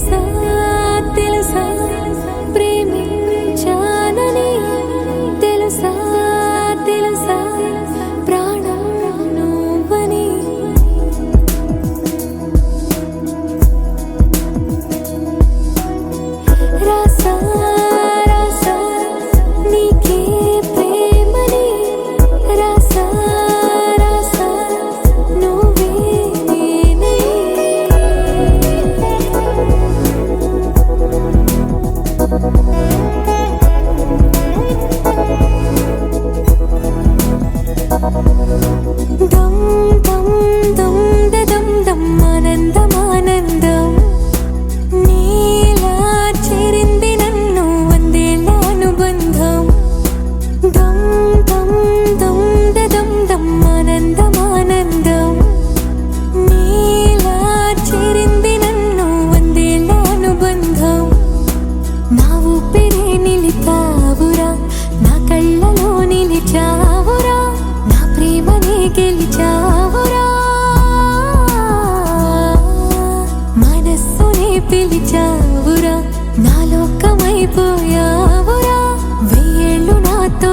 తెలుసా తెలుసా ప్రేమించానని తెలుసా తెలుసా ప్రాణం నువ్వని రాసా రాసా నీకే ప్రేమని రాసా రాసా నువ్వే దమ్ దమ్ దమ్ దమ్ దమ్ ఆనందం ఆనందం నీలా చేరింది నన్ను వందేళ్ళ అనుబంధం దమ్ దమ్ దమ్ దమ్ దమ్ ఆనందం ఆనందం నీలా చేరింది నన్ను వందేళ్ళ అనుబంధం నా ఊపిరే నిలిపావురా నా కళ్ళలో నిలిచావురా నా ప్రేమనే గెలిచావురా మనస్సునే పిలిచావురా నా లోకమైపోయావురా వెయ్యేళ్ళు నాతో